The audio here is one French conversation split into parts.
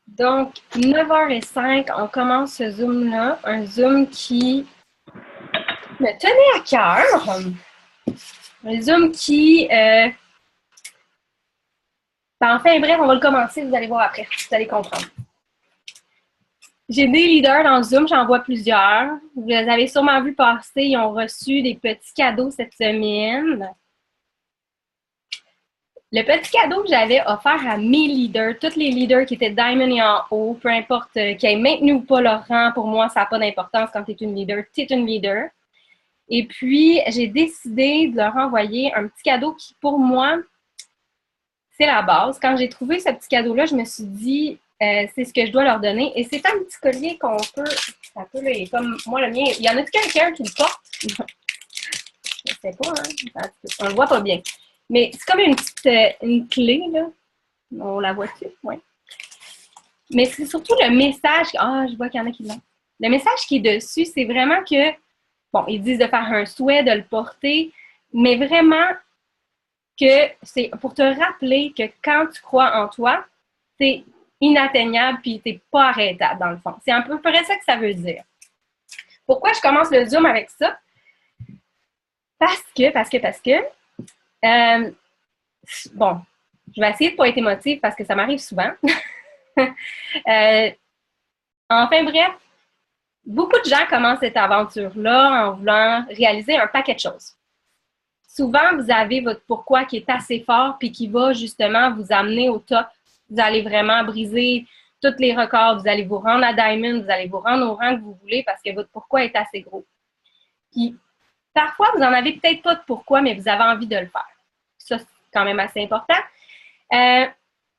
Donc, 9h05, on commence ce Zoom-là, un Zoom qui me tenait à cœur, un Zoom qui... enfin, bref, on va le commencer, vous allez voir après, vous allez comprendre. J'ai des leaders dans le Zoom, j'en vois plusieurs. Vous les avez sûrement vu passer, ils ont reçu des petits cadeaux cette semaine. Le petit cadeau que j'avais offert à mes leaders, tous les leaders qui étaient Diamond et en haut, peu importe qui aient maintenu ou pas leur rang, pour moi, ça n'a pas d'importance quand tu es une leader, tu es une leader. Et puis, j'ai décidé de leur envoyer un petit cadeau qui, pour moi, c'est la base. Quand j'ai trouvé ce petit cadeau-là, je me suis dit, c'est ce que je dois leur donner. Et c'est un petit collier qu'on peut, ça peut, là, comme moi, le mien, il y en a quelqu'un qui le porte? Je sais pas, hein? On le voit pas bien. Mais c'est comme une petite une clé, là. On la voit-tu? Oui. Mais c'est surtout le message. Ah, je vois qu'il y en a qui l'ont. Le message qui est dessus, c'est vraiment que, bon, ils disent de faire un souhait, de le porter, mais vraiment que c'est pour te rappeler que quand tu crois en toi, c'est inatteignable puis t'es pas arrêtable, dans le fond. C'est à peu près ça que ça veut dire. Pourquoi je commence le Zoom avec ça? Parce que, bon, je vais essayer de ne pas être émotive parce que ça m'arrive souvent. Enfin bref, beaucoup de gens commencent cette aventure-là en voulant réaliser un paquet de choses. Souvent, vous avez votre pourquoi qui est assez fort puis qui va justement vous amener au top. Vous allez vraiment briser tous les records. Vous allez vous rendre à Diamond, vous allez vous rendre au rang que vous voulez parce que votre pourquoi est assez gros. Puis, parfois, vous n'en avez peut-être pas de pourquoi, mais vous avez envie de le faire. Ça, c'est quand même assez important.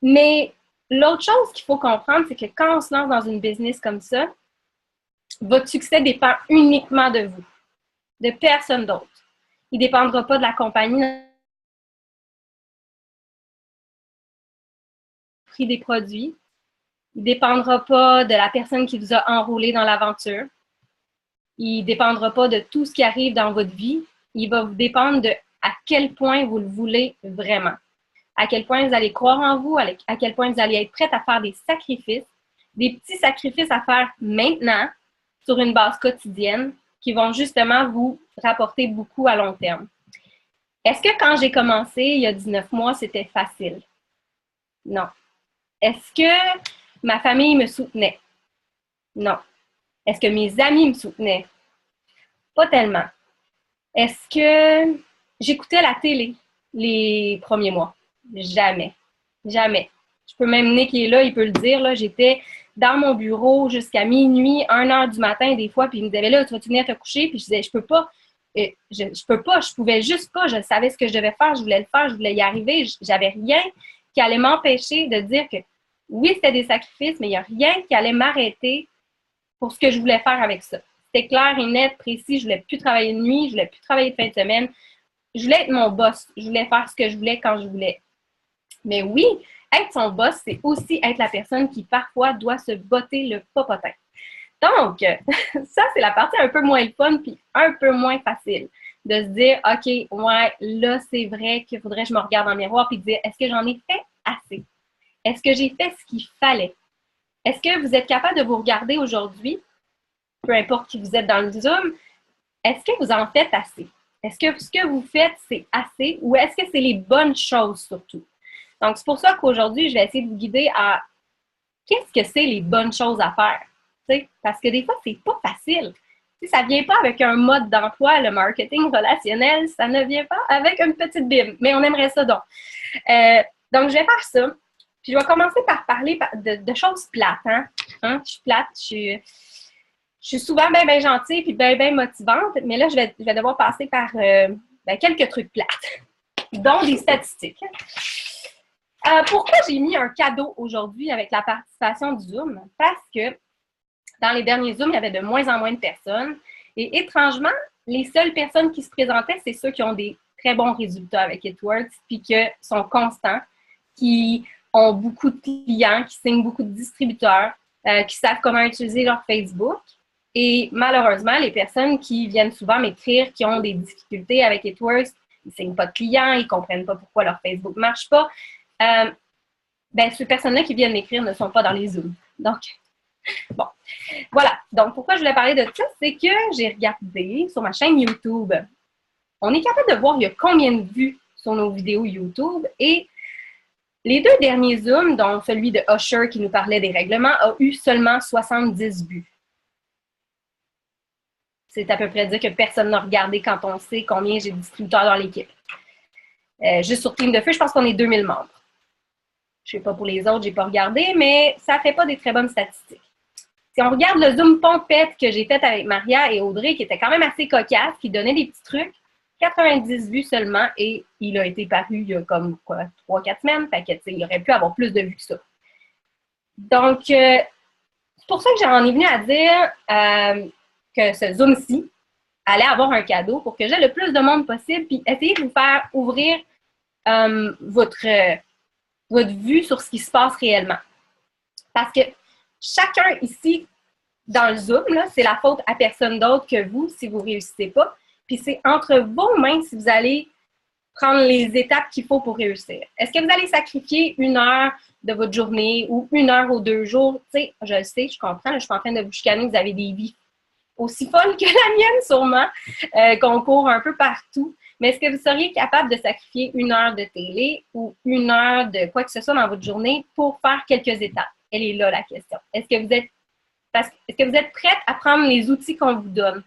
Mais l'autre chose qu'il faut comprendre, c'est que quand on se lance dans une business comme ça, votre succès dépend uniquement de vous, de personne d'autre. Il ne dépendra pas de la compagnie, du prix des produits. Il ne dépendra pas de la personne qui vous a enrôlé dans l'aventure. Il ne dépendra pas de tout ce qui arrive dans votre vie. Il va vous dépendre de à quel point vous le voulez vraiment. À quel point vous allez croire en vous, à quel point vous allez être prête à faire des sacrifices, des petits sacrifices à faire maintenant sur une base quotidienne qui vont justement vous rapporter beaucoup à long terme. Est-ce que quand j'ai commencé, il y a 19 mois, c'était facile? Non. Est-ce que ma famille me soutenait? Non. Est-ce que mes amis me soutenaient? Pas tellement. Est-ce que j'écoutais la télé les premiers mois? Jamais. Jamais. Je peux même Nick qui est là, il peut le dire, là, j'étais dans mon bureau jusqu'à minuit, 1h du matin des fois, puis il me disait, là, tu vas venir te coucher, puis je disais, je peux pas. Je peux pas, je pouvais juste pas, je savais ce que je devais faire, je voulais le faire, je voulais y arriver, j'avais rien qui allait m'empêcher de dire que oui, c'était des sacrifices, mais il n'y a rien qui allait m'arrêter pour ce que je voulais faire avec ça. C'était clair et net, précis, je voulais plus travailler de nuit, je voulais plus travailler de fin de semaine, je voulais être mon boss, je voulais faire ce que je voulais quand je voulais. Mais oui, être son boss, c'est aussi être la personne qui parfois doit se botter le popotin. Donc, ça, c'est la partie un peu moins le fun puis un peu moins facile. De se dire, OK, ouais, là, c'est vrai qu'il faudrait que je me regarde dans le miroir puis dire, est-ce que j'en ai fait assez? Est-ce que j'ai fait ce qu'il fallait? Est-ce que vous êtes capable de vous regarder aujourd'hui, peu importe qui vous êtes dans le Zoom, est-ce que vous en faites assez? Est-ce que ce que vous faites, c'est assez ou est-ce que c'est les bonnes choses surtout? Donc, c'est pour ça qu'aujourd'hui, je vais essayer de vous guider à qu'est-ce que c'est les bonnes choses à faire. T'sais? Parce que des fois, c'est pas facile. T'sais, ça ne vient pas avec un mode d'emploi, le marketing relationnel, ça ne vient pas avec une petite Bible, mais on aimerait ça donc. Donc, je vais faire ça. Puis, je vais commencer par parler de choses plates. Hein? Je suis plate, je suis souvent bien gentille puis bien motivante, mais là, je vais devoir passer par quelques trucs plates, dont des statistiques. Pourquoi j'ai mis un cadeau aujourd'hui avec la participation du Zoom? Parce que dans les derniers Zooms, il y avait de moins en moins de personnes. Et étrangement, les seules personnes qui se présentaient, c'est ceux qui ont des très bons résultats avec It-Works, puis qui sont constants, qui ont beaucoup de clients, qui signent beaucoup de distributeurs, qui savent comment utiliser leur Facebook. Et malheureusement, les personnes qui viennent souvent m'écrire, qui ont des difficultés avec It-Works, ils ne signent pas de clients, ils ne comprennent pas pourquoi leur Facebook ne marche pas. ben, ces personnes-là qui viennent m'écrire ne sont pas dans les Zooms. Donc, bon, voilà. Donc, pourquoi je voulais parler de ça, c'est que j'ai regardé sur ma chaîne YouTube. On est capable de voir il y a combien de vues sur nos vidéos YouTube et les 2 derniers Zooms, dont celui de Usher qui nous parlait des règlements, a eu seulement 70 vues. C'est à peu près dire que personne n'a regardé quand on sait combien j'ai de distributeurs dans l'équipe. Juste sur Team de Feu, je pense qu'on est 2000 membres. Je ne sais pas pour les autres, je n'ai pas regardé, mais ça ne fait pas des très bonnes statistiques. Si on regarde le Zoom pompette que j'ai fait avec Maria et Audrey, qui était quand même assez cocasse, qui donnait des petits trucs, 90 vues seulement, et il a été paru il y a comme quoi, 3-4 semaines, fait que, il aurait pu avoir plus de vues que ça. Donc, c'est pour ça que j'en ai venu à dire que ce Zoom-ci allait avoir un cadeau pour que j'aie le plus de monde possible, puis essayer de vous faire ouvrir votre vue sur ce qui se passe réellement. Parce que chacun ici, dans le Zoom, c'est la faute à personne d'autre que vous si vous ne réussissez pas. Puis c'est entre vos mains si vous allez prendre les étapes qu'il faut pour réussir. Est-ce que vous allez sacrifier 1 heure de votre journée ou 1 heure ou 2 jours? Tu sais, je le sais, je comprends, je suis en train de vous chicaner, vous avez des vies aussi folles que la mienne sûrement, qu'on court un peu partout. Mais est-ce que vous seriez capable de sacrifier 1 heure de télé ou 1 heure de quoi que ce soit dans votre journée pour faire quelques étapes? Elle est là, la question. Est-ce que vous êtes prête à prendre les outils qu'on vous donne?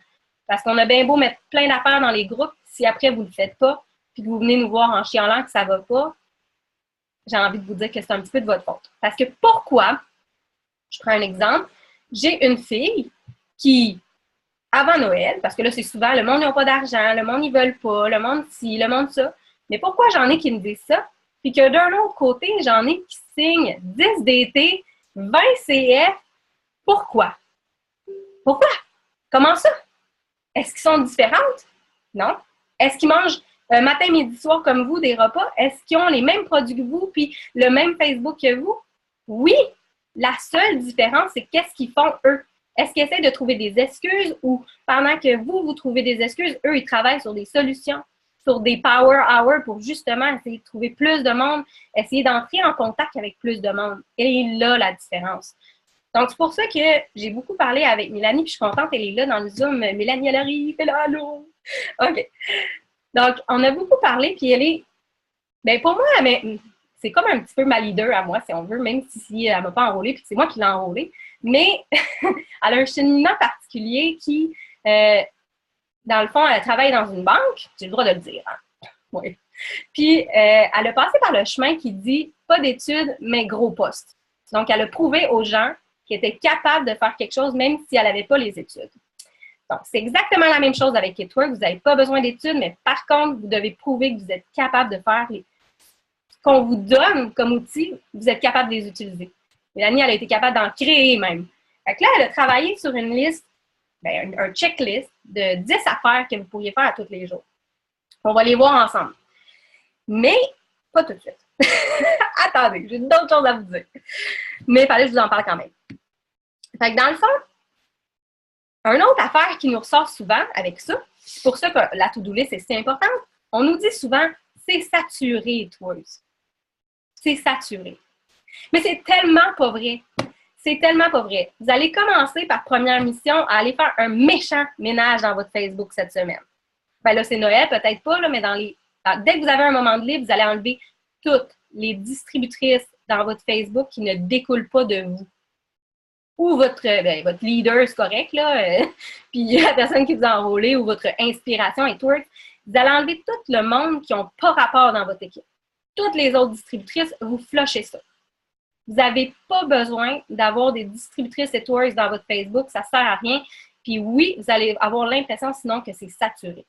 Parce qu'on a bien beau mettre plein d'affaires dans les groupes, si après vous ne le faites pas, puis que vous venez nous voir en chialant que ça ne va pas, j'ai envie de vous dire que c'est un petit peu de votre faute. Parce que pourquoi? Je prends un exemple. J'ai une fille qui, avant Noël, parce que là, c'est souvent, le monde n'a pas d'argent, le monde, ils veulent pas, le monde ci, le monde ça. Mais pourquoi j'en ai qui me disent ça? Puis que d'un autre côté, j'en ai qui signent 10 DT, 20 CF. Pourquoi? Pourquoi? Comment ça? Est-ce qu'ils sont différentes? Non. Est-ce qu'ils mangent matin, midi, soir comme vous des repas? Est-ce qu'ils ont les mêmes produits que vous puis le même Facebook que vous? Oui. La seule différence, c'est qu'est-ce qu'ils font eux. Est-ce qu'ils essaient de trouver des excuses ou pendant que vous trouvez des excuses, eux, ils travaillent sur des solutions, sur des power hours pour justement essayer de trouver plus de monde, essayer d'entrer en contact avec plus de monde. Et là, la différence. Donc, c'est pour ça que j'ai beaucoup parlé avec Mélanie, puis je suis contente, elle est là dans le Zoom. Mélanie, elle arrive, elle est là, allô! OK. Donc, on a beaucoup parlé, puis elle est, bien pour moi, c'est comme un petit peu ma leader à moi, si on veut, même si elle ne m'a pas enrôlée, puis c'est moi qui l'ai enrôlée. Mais elle a un cheminement particulier qui, dans le fond, elle travaille dans une banque, j'ai le droit de le dire. Hein? Oui. Puis, elle a passé par le chemin qui dit pas d'études, mais gros postes. Donc, elle a prouvé aux gens qui était capable de faire quelque chose même si elle n'avait pas les études. Donc, c'est exactement la même chose avec Kitwork. Vous n'avez pas besoin d'études, mais par contre, vous devez prouver que vous êtes capable de faire ce qu'on vous donne comme outil, vous êtes capable de les utiliser. Mélanie, elle a été capable d'en créer même. Fait que là, elle a travaillé sur une liste, un checklist de 10 affaires que vous pourriez faire à tous les jours. On va les voir ensemble. Mais, pas tout de suite. Attendez, j'ai d'autres choses à vous dire. Mais il fallait que je vous en parle quand même. Fait que dans le fond, une autre affaire qui nous ressort souvent avec ça, c'est pour ça que la to-do list est si importante, on nous dit souvent, c'est saturé, Tours. C'est saturé. Mais c'est tellement pas vrai. C'est tellement pas vrai. Vous allez commencer par première mission à aller faire un méchant ménage dans votre Facebook cette semaine. Ben là, c'est Noël, peut-être pas, là, mais dès que vous avez un moment de libre, vous allez enlever toutes les distributrices dans votre Facebook qui ne découlent pas de vous. Ou votre leader, c'est correct, là, puis la personne qui vous a enrôlé, ou votre inspiration et tout. Vous allez enlever tout le monde qui n'a pas rapport dans votre équipe. Toutes les autres distributrices, vous flushez ça. Vous n'avez pas besoin d'avoir des distributrices et tours dans votre Facebook, ça ne sert à rien. Puis oui, vous allez avoir l'impression sinon que c'est saturé.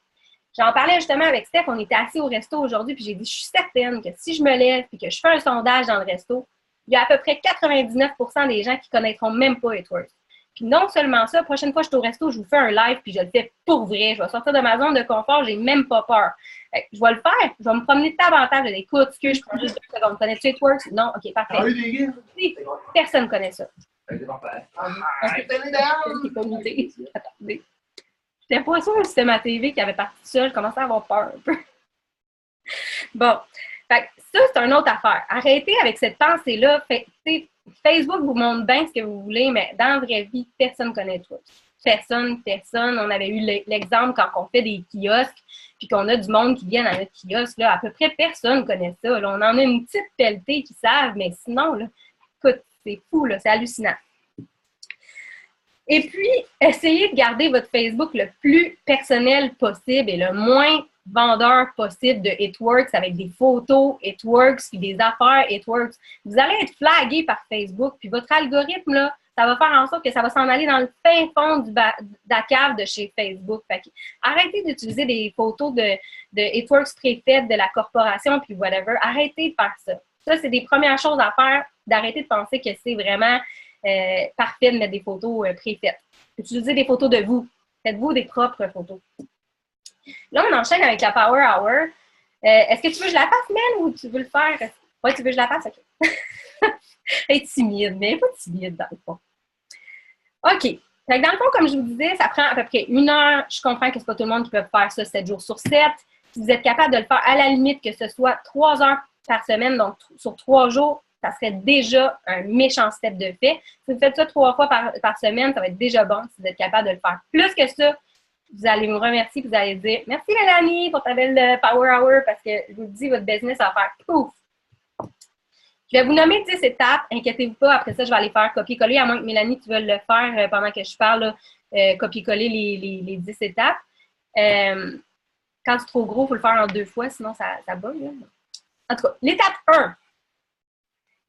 J'en parlais justement avec Steph, on était assis au resto aujourd'hui, puis j'ai dit, je suis certaine que si je me lève et que je fais un sondage dans le resto, il y a à peu près 99% des gens qui ne connaîtront même pas It Works. Puis non seulement ça, la prochaine fois que je suis au resto, je vous fais un live, puis je le fais pour vrai. Je vais sortir de ma zone de confort, j'ai même pas peur. Je vais le faire, je vais me promener davantage. Je vais écoute, je prends juste 2 secondes. Connais-tu It Works? Non? OK, parfait. Ah oui, les gars? Si, personne ne connaît ça. Attendez. J'étais pas sûre que c'était ma TV qui avait parti seule. Je commençais à avoir peur un peu. Bon, fait, ça, c'est une autre affaire. Arrêtez avec cette pensée-là. Facebook vous montre bien ce que vous voulez, mais dans la vraie vie, personne ne connaît tout. Personne. On avait eu l'exemple quand on fait des kiosques, puis qu'on a du monde qui vient dans notre kiosque. Là, à peu près personne ne connaît ça. Là. On en a une petite pelletée qui savent, mais sinon, là, écoute, c'est fou, là, c'est hallucinant. Et puis, essayez de garder votre Facebook le plus personnel possible et le moins vendeur possible de It Works avec des photos It Works puis des affaires It Works. Vous allez être flagué par Facebook, puis votre algorithme, là, ça va faire en sorte que ça va s'en aller dans le fin fond de la cave de chez Facebook. Fait que, arrêtez d'utiliser des photos de It Works préfaites de la corporation puis whatever. Arrêtez de faire ça. Ça, c'est des premières choses à faire, d'arrêter de penser que c'est vraiment parfait de mettre des photos préfaites. Utilisez des photos de vous. Faites-vous des propres photos. Là, on enchaîne avec la Power Hour. Est-ce que tu veux que je la fasse, Mel, ou tu veux le faire? Oui, tu veux que je la fasse? OK. Elle est timide, mais elle n'est pas timide dans le fond. OK. Fait que dans le fond, comme je vous disais, ça prend à peu près 1 heure. Je comprends que ce n'est pas tout le monde qui peut faire ça 7 jours sur 7. Si vous êtes capable de le faire à la limite, que ce soit 3 heures par semaine, donc sur 3 jours, ça serait déjà un méchant step de fait. Si vous faites ça 3 fois par semaine, ça va être déjà bon si vous êtes capable de le faire. Plus que ça, vous allez me remercier, vous allez dire « Merci Mélanie pour ta belle Power Hour » parce que je vous dis, votre business va faire pouf! Je vais vous nommer 10 étapes, inquiétez-vous pas. Après ça, je vais aller faire copier-coller, à moins que Mélanie, tu veuilles le faire pendant que je parle, copier-coller les 10 étapes. Quand c'est trop gros, il faut le faire en 2 fois, sinon ça bug. Là. En tout cas, l'étape 1.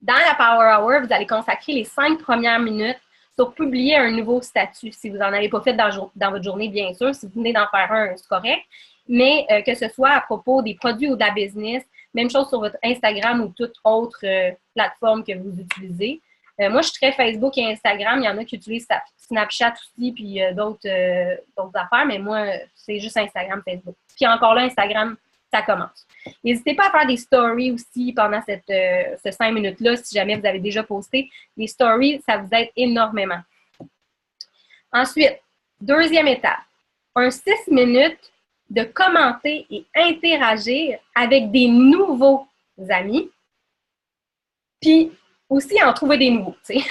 Dans la Power Hour, vous allez consacrer les 5 premières minutes sur publier un nouveau statut. Si vous n'en avez pas fait dans votre journée, bien sûr. Si vous venez d'en faire un, c'est correct. Mais que ce soit à propos des produits ou de la business, même chose sur votre Instagram ou toute autre plateforme que vous utilisez. Moi, je suis très Facebook et Instagram. Il y en a qui utilisent Snapchat aussi, puis d'autres affaires. Mais moi, c'est juste Instagram, Facebook. Puis encore là, Instagram, ça commence. N'hésitez pas à faire des stories aussi pendant ces 5 minutes-là, si jamais vous avez déjà posté. Les stories, ça vous aide énormément. Ensuite, deuxième étape, un 6 minutes de commenter et interagir avec des nouveaux amis, puis aussi en trouver des nouveaux. Il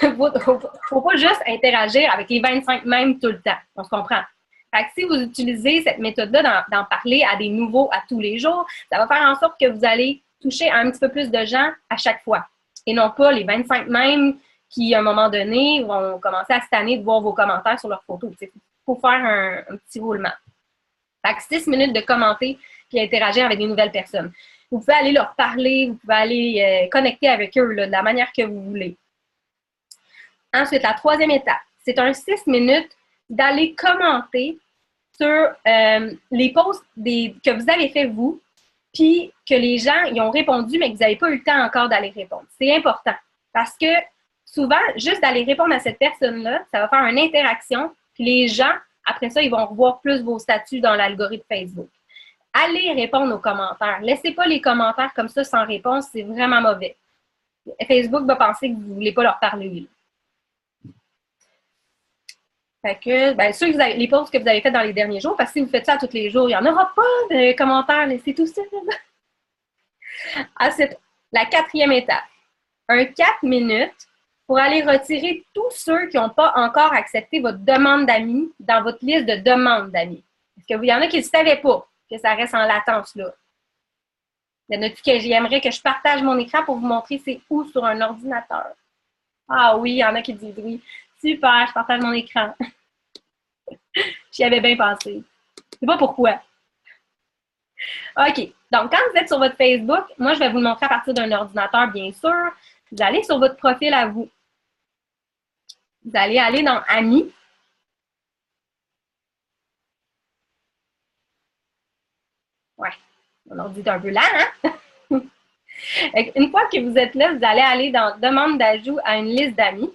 ne faut pas juste interagir avec les 25 mêmes tout le temps. On se comprend. Fait que si vous utilisez cette méthode-là d'en parler à des nouveaux à tous les jours, ça va faire en sorte que vous allez toucher un petit peu plus de gens à chaque fois. Et non pas les 25 mêmes qui, à un moment donné, vont commencer à se tanner de voir vos commentaires sur leurs photos. Il faut faire un petit roulement. Fait que 6 minutes de commenter puis interagir avec des nouvelles personnes. Vous pouvez aller leur parler, vous pouvez aller connecter avec eux là, de la manière que vous voulez. Ensuite, la troisième étape, c'est un 6 minutes d'aller commenter sur les posts que vous avez fait vous, puis que les gens y ont répondu, mais que vous n'avez pas eu le temps encore d'aller répondre. C'est important parce que souvent, juste d'aller répondre à cette personne-là, ça va faire une interaction, puis les gens, après ça, ils vont revoir plus vos statuts dans l'algorithme Facebook. Allez répondre aux commentaires. Laissez pas les commentaires comme ça sans réponse, c'est vraiment mauvais. Facebook va penser que vous ne voulez pas leur parler. Là. Fait que, bien sûr, les posts que vous avez fait dans les derniers jours, parce que si vous faites ça tous les jours, il n'y en aura pas de commentaires, laissez tout ça. Ensuite, la quatrième étape. Un 4 minutes pour aller retirer tous ceux qui n'ont pas encore accepté votre demande d'amis dans votre liste de demandes d'amis. Parce qu'il y en a qui ne savaient pas que ça reste en latence là. Il y en a qui j'aimerais que je partage mon écran pour vous montrer c'est où sur un ordinateur. Ah oui, il y en a qui disent oui. Super, je partage mon écran. J'y avais bien pensé. Je sais pas pourquoi. OK. Donc, quand vous êtes sur votre Facebook, moi, je vais vous le montrer à partir d'un ordinateur, bien sûr. Vous allez sur votre profil à vous. Vous allez aller dans Amis. Ouais. Mon ordi est un peu lent, hein? Une fois que vous êtes là, vous allez aller dans Demande d'ajout à une liste d'amis.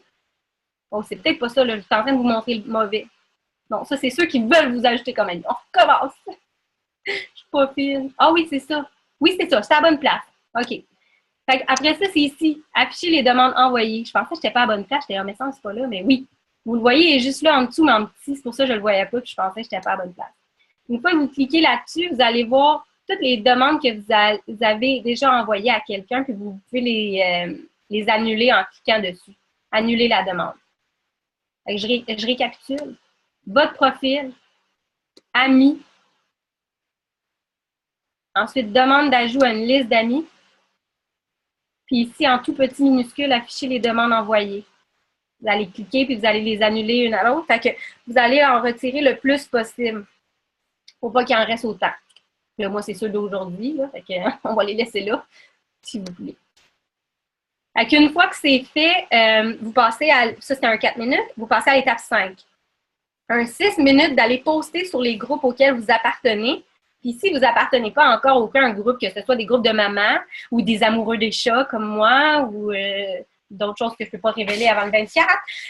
Oh, c'est peut-être pas ça, là. Je suis en train de vous montrer le mauvais. Non, ça, c'est ceux qui veulent vous ajouter comme ami. On recommence. Je suis pas fine. Ah oui, c'est ça. Oui, c'est ça. C'est à la bonne place. OK. Fait après ça, c'est ici. Afficher les demandes envoyées. Je pensais que je n'étais pas à la bonne place. J'étais en mais ça, c'est pas là, mais oui. Vous le voyez, il est juste là en dessous, mais en petit. C'est pour ça que je ne le voyais pas, puis je pensais que je n'étais pas à la bonne place. Une fois que vous cliquez là-dessus, vous allez voir toutes les demandes que vous avez déjà envoyées à quelqu'un, puis vous pouvez les annuler en cliquant dessus. Annuler la demande. Je récapitule. Votre profil, amis. Ensuite, demande d'ajout à une liste d'amis. Puis ici, en tout petit minuscule, afficher les demandes envoyées. Vous allez cliquer, puis vous allez les annuler une à l'autre. Fait que vous allez en retirer le plus possible. Faut pas qu'il en reste autant. Là, moi, c'est ceux d'aujourd'hui. Fait que, on va les laisser là, si vous voulez. Fait qu'une fois que c'est fait, vous passez à... Ça, c'est un 4 minutes. Vous passez à l'étape 5. Un 6 minutes d'aller poster sur les groupes auxquels vous appartenez. Puis si vous n'appartenez pas encore à aucun groupe, que ce soit des groupes de mamans ou des amoureux des chats comme moi ou d'autres choses que je ne peux pas révéler avant le 24,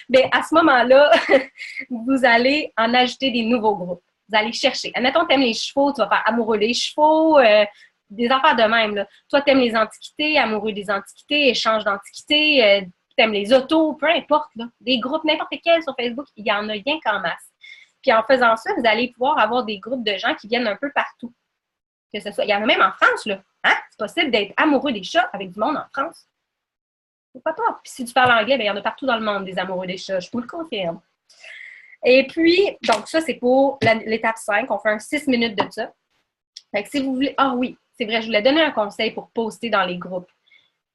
bien, à ce moment-là, vous allez en ajouter des nouveaux groupes. Vous allez chercher. Admettons, tu aimes les chevaux, tu vas faire amoureux des chevaux, des affaires de même. Là. Toi, tu aimes les antiquités, amoureux des antiquités, échange d'antiquités, tu aimes les autos, peu importe. Là. Des groupes, n'importe quels sur Facebook, il y en a rien qu'en masse. Puis en faisant ça, vous allez pouvoir avoir des groupes de gens qui viennent un peu partout. Que ce soit, il y en a même en France, là. Hein? C'est possible d'être amoureux des chats avec du monde en France. Pourquoi pas? Puis si tu parles anglais, bien, il y en a partout dans le monde des amoureux des chats, je vous le confirme. Et puis, donc ça, c'est pour l'étape 5. On fait un 6 minutes de ça. Fait que si vous voulez... Ah oui, c'est vrai, je voulais donner un conseil pour poster dans les groupes.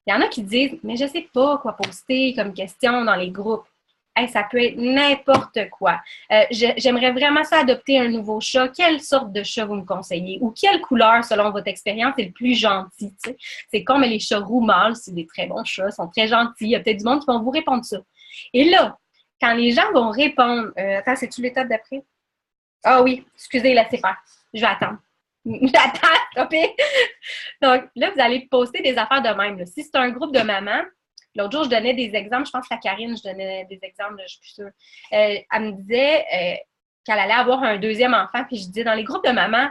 Il y en a qui disent, mais je ne sais pas quoi poster comme question dans les groupes. Hey, ça peut être n'importe quoi. J'aimerais vraiment ça adopter un nouveau chat. Quelle sorte de chat vous me conseillez? Ou quelle couleur, selon votre expérience, est le plus gentil? Tu sais? C'est comme les chats roux mâles, c'est des très bons chats, ils sont très gentils. Il y a peut-être du monde qui vont vous répondre ça. Et là, quand les gens vont répondre... attends, c'est-tu l'étape d'après? Ah oui, excusez, laissez faire. Je vais attendre. J'attends, stopez! Donc, là, vous allez poster des affaires de même. Là. Si c'est un groupe de mamans, l'autre jour, je donnais des exemples. Je pense qu'à Karine, je donnais des exemples, je suis plus sûre. Elle me disait qu'elle allait avoir un deuxième enfant. Puis je disais, dans les groupes de mamans,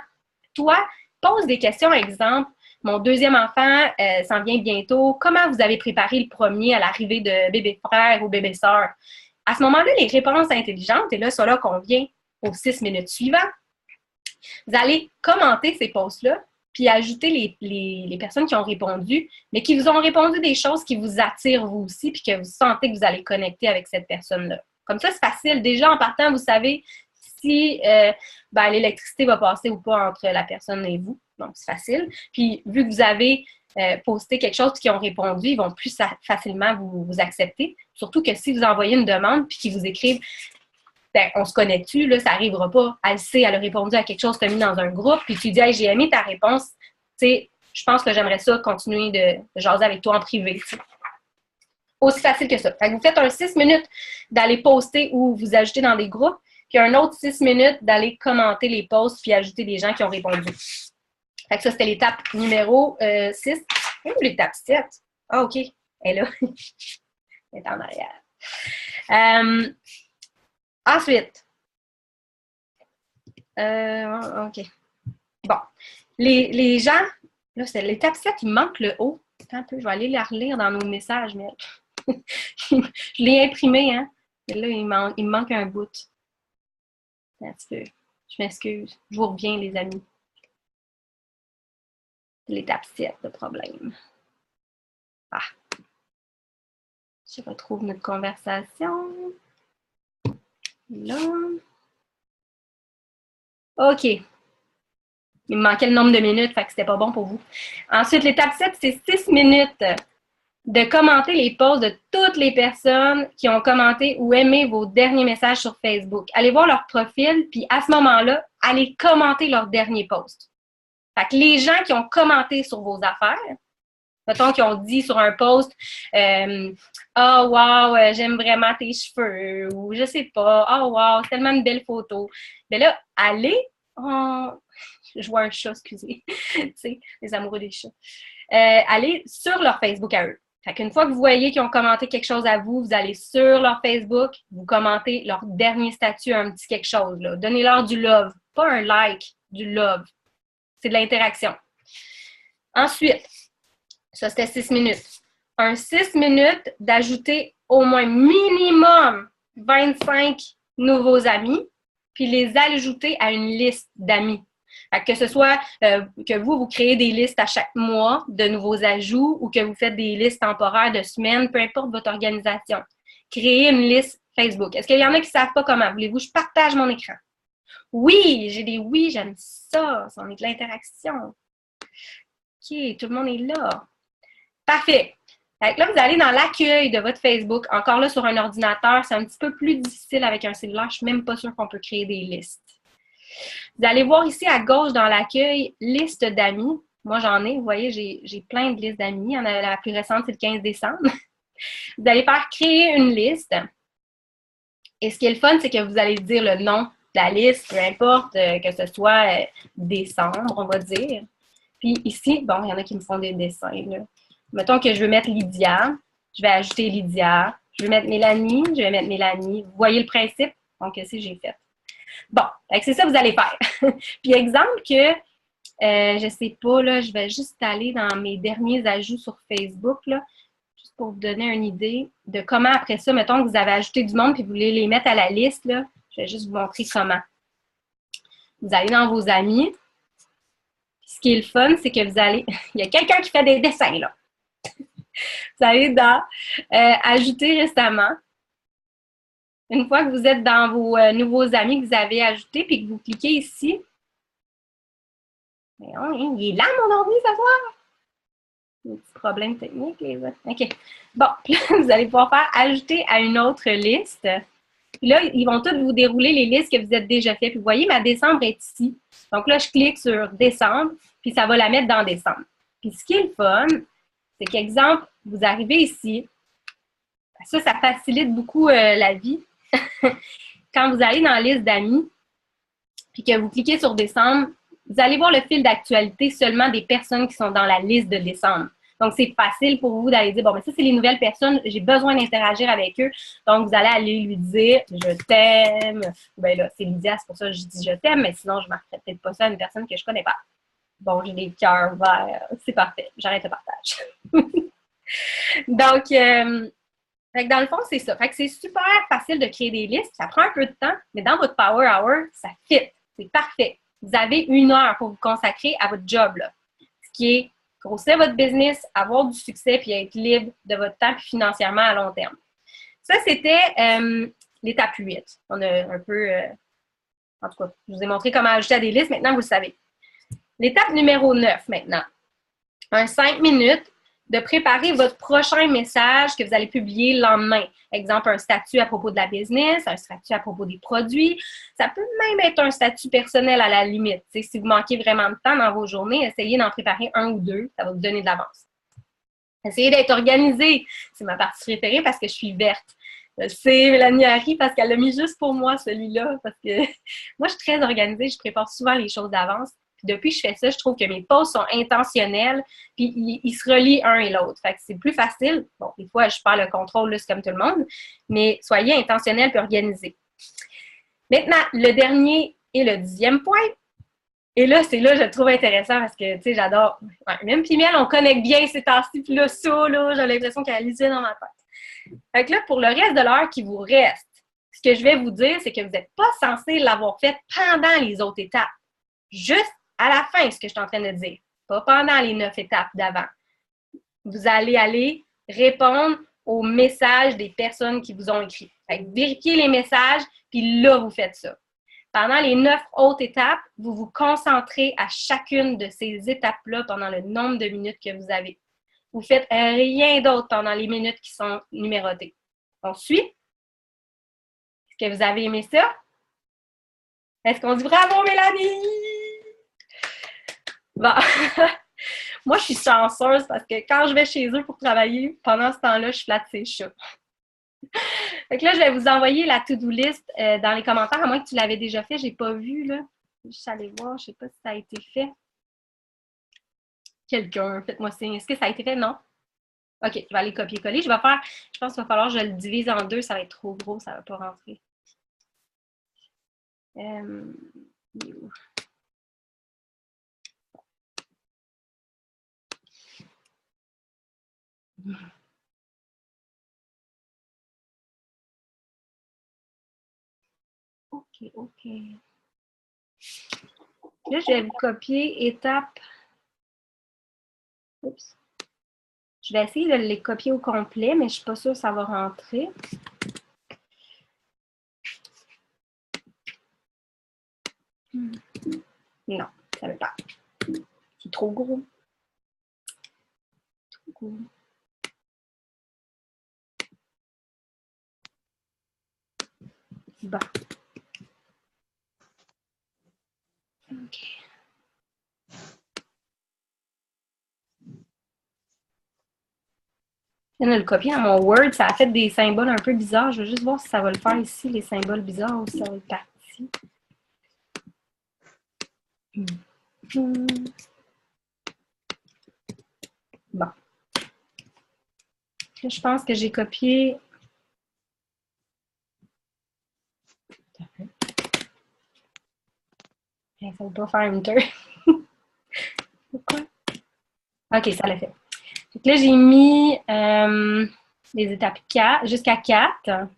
toi, pose des questions, exemple. Mon deuxième enfant s'en vient bientôt. Comment vous avez préparé le premier à l'arrivée de bébé frère ou bébé sœur? À ce moment-là, les réponses intelligentes, et là, c'est là qu'on vient aux 6 minutes suivantes. Vous allez commenter ces posts-là, puis ajouter les personnes qui ont répondu, mais qui vous ont répondu des choses qui vous attirent vous aussi, puis que vous sentez que vous allez connecter avec cette personne-là. Comme ça, c'est facile. Déjà, en partant, vous savez si l'électricité va passer ou pas entre la personne et vous. Donc, c'est facile. Puis, vu que vous avez posté quelque chose qui ont répondu, ils vont plus facilement vous accepter. Surtout que si vous envoyez une demande, puis qu'ils vous écrivent ben, on se connaît-tu, là, ça n'arrivera pas. Elle sait, elle a répondu à quelque chose, tu as mis dans un groupe, puis tu dis, hey, j'ai aimé ta réponse, tu sais, je pense que j'aimerais ça continuer de jaser avec toi en privé. T'sais. Aussi facile que ça. Fait que vous faites un 6 minutes d'aller poster ou vous ajouter dans des groupes, puis un autre 6 minutes d'aller commenter les posts puis ajouter des gens qui ont répondu. Fait que ça, c'était l'étape numéro 6. Ou l'étape 7. Ah, OK. Elle est là. Elle est en arrière. Ensuite, OK. Bon, les gens, là, c'est l'étape 7, il manque le haut. Attends un peu, je vais aller la relire dans nos messages, mais je l'ai imprimé, hein. Mais là, il me manque un bout. Un petit peu. Je m'excuse. Je vous reviens, les amis. L'étape 7, le problème. Ah. Je retrouve notre conversation. Là. OK. Il me manquait le nombre de minutes, fait que c'était pas bon pour vous. Ensuite, l'étape 7, c'est 6 minutes de commenter les posts de toutes les personnes qui ont commenté ou aimé vos derniers messages sur Facebook. Allez voir leur profil, puis à ce moment-là, allez commenter leur dernier post. Fait que les gens qui ont commenté sur vos affaires, mettons qu'ils ont dit sur un post oh wow, j'aime vraiment tes cheveux, ou je sais pas, oh wow, c'est tellement une belle photo. Mais là, allez, je vois un chat, excusez, tu sais, les amoureux des chats. Allez sur leur Facebook à eux. Fait qu'une fois que vous voyez qu'ils ont commenté quelque chose à vous, vous allez sur leur Facebook, vous commentez leur dernier statut, un petit quelque chose, là. Donnez-leur du love, pas un like, du love. C'est de l'interaction. Ensuite, ça, c'était 6 minutes. Un 6 minutes d'ajouter au moins minimum 25 nouveaux amis, puis les ajouter à une liste d'amis. Fait que ce soit que vous créez des listes à chaque mois de nouveaux ajouts ou que vous faites des listes temporaires de semaines, peu importe votre organisation. Créez une liste Facebook. Est-ce qu'il y en a qui ne savent pas comment? Voulez-vous que je partage mon écran? Oui, j'ai des oui, j'aime ça. Ça en est de l'interaction. OK, tout le monde est là. Parfait. Là, vous allez dans l'accueil de votre Facebook. Encore là, sur un ordinateur, c'est un petit peu plus difficile avec un cellulaire. Je ne suis même pas sûre qu'on peut créer des listes. Vous allez voir ici à gauche dans l'accueil, liste d'amis. Moi, j'en ai. Vous voyez, j'ai plein de listes d'amis. La plus récente, c'est le 15 décembre. Vous allez faire créer une liste. Et ce qui est le fun, c'est que vous allez dire le nom de la liste, peu importe, que ce soit décembre, on va dire. Puis ici, bon, il y en a qui me font des dessins, là. Mettons que je veux mettre Lydia. Je vais ajouter Lydia. Je vais mettre Mélanie. Je vais mettre Mélanie. Vous voyez le principe? Donc, qu'est-ce que j'ai fait? Bon, c'est ça que vous allez faire. Puis, exemple que, je ne sais pas, là, je vais juste aller dans mes derniers ajouts sur Facebook, là, juste pour vous donner une idée de comment, après ça, mettons que vous avez ajouté du monde puis vous voulez les mettre à la liste, là, je vais juste vous montrer comment. Vous allez dans vos amis. Ce qui est le fun, c'est que vous allez... Il y a quelqu'un qui fait des dessins, là. Vous allez dans Ajouter récemment. Une fois que vous êtes dans vos nouveaux amis que vous avez ajoutés, puis que vous cliquez ici. Mais il est là, mon ordi, ce soir. Des petits problèmes techniques, les autres. OK. Bon, puis là, vous allez pouvoir faire Ajouter à une autre liste. Puis là, ils vont tous vous dérouler les listes que vous êtes déjà fait. Puis vous voyez, ma décembre est ici. Donc là, je clique sur décembre, puis ça va la mettre dans décembre. Puis ce qui est le fun, c'est qu'exemple, vous arrivez ici. Ça facilite beaucoup la vie. Quand vous allez dans la liste d'amis, puis que vous cliquez sur décembre, vous allez voir le fil d'actualité seulement des personnes qui sont dans la liste de décembre. Donc, c'est facile pour vous d'aller dire, bon, mais ça, c'est les nouvelles personnes, j'ai besoin d'interagir avec eux. Donc, vous allez aller lui dire, je t'aime. Ben là, c'est Lydia, c'est pour ça que je dis je t'aime, mais sinon, je ne marquerais peut-être pas ça à une personne que je ne connais pas. Bon, j'ai des cœurs verts. C'est parfait. J'arrête le partage. Donc, fait que dans le fond, c'est ça. Fait que c'est super facile de créer des listes. Ça prend un peu de temps, mais dans votre Power Hour, ça fit. C'est parfait. Vous avez 1 heure pour vous consacrer à votre job, là. Ce qui est grossir votre business, avoir du succès, puis être libre de votre temps, puis financièrement à long terme. Ça, c'était l'étape 8. On a un peu... en tout cas, je vous ai montré comment ajouter à des listes. Maintenant, vous le savez. L'étape numéro 9, maintenant. Un 5 minutes de préparer votre prochain message que vous allez publier le lendemain. Exemple, un statut à propos de la business, un statut à propos des produits. Ça peut même être un statut personnel à la limite. T'sais, si vous manquez vraiment de temps dans vos journées, essayez d'en préparer 1 ou 2. Ça va vous donner de l'avance. Essayez d'être organisé. C'est ma partie préférée parce que je suis verte. C'est Mélanie Harry parce qu'elle l'a mis juste pour moi, celui-là. Parce que moi, je suis très organisée. Je prépare souvent les choses d'avance. Puis depuis que je fais ça, je trouve que mes posts sont intentionnels, puis ils se relient un et l'autre. Fait que c'est plus facile. Bon, des fois, je perds le contrôle, là, c'est comme tout le monde, mais soyez intentionnels puis organisés. Maintenant, le dernier et le 10e point. Et là, c'est là que je le trouve intéressant parce que, tu sais, j'adore. Ouais, même puis Miel, on connecte bien ces temps-ci. Puis là, ça, là, j'ai l'impression qu'elle a lisé dans ma tête. Fait que là, pour le reste de l'heure qui vous reste, ce que je vais vous dire, c'est que vous n'êtes pas censé l'avoir fait pendant les autres étapes. Juste à la fin, ce que je suis en train de dire. Pas pendant les 9 étapes d'avant. Vous allez aller répondre aux messages des personnes qui vous ont écrit. Fait que vérifiez les messages, puis là, vous faites ça. Pendant les 9 autres étapes, vous vous concentrez à chacune de ces étapes-là pendant le nombre de minutes que vous avez. Vous ne faites rien d'autre pendant les minutes qui sont numérotées. On suit? Est-ce que vous avez aimé ça? Est-ce qu'on dit bravo, Mélanie? Bon, moi, je suis chanceuse parce que quand je vais chez eux pour travailler, pendant ce temps-là, je flatte ses chats. Fait que là, je vais vous envoyer la to-do list dans les commentaires, à moins que tu l'avais déjà fait. Je n'ai pas vu, là. Je suis allée voir, je ne sais pas si ça a été fait. Quelqu'un, faites-moi signe. Est-ce que ça a été fait? Non? OK, je vais aller copier-coller. Je pense qu'il va falloir que je le divise en deux. Ça va être trop gros, ça ne va pas rentrer. OK. Là, je vais vous copier étape. Oups. Je vais essayer de les copier au complet, mais je ne suis pas sûre que ça va rentrer. Non, ça ne veut pas. C'est trop gros. Trop gros. Bon. OK. Je viens de le copier dans mon Word. Ça a fait des symboles un peu bizarres. Je vais juste voir si ça va le faire ici, les symboles bizarres, ou si ça va être parti. Bon. Là, je pense que j'ai copié. Ça ne va pas faire une tour. Pourquoi? OK, ça l'a fait. Donc là, j'ai mis les étapes 4 jusqu'à 4.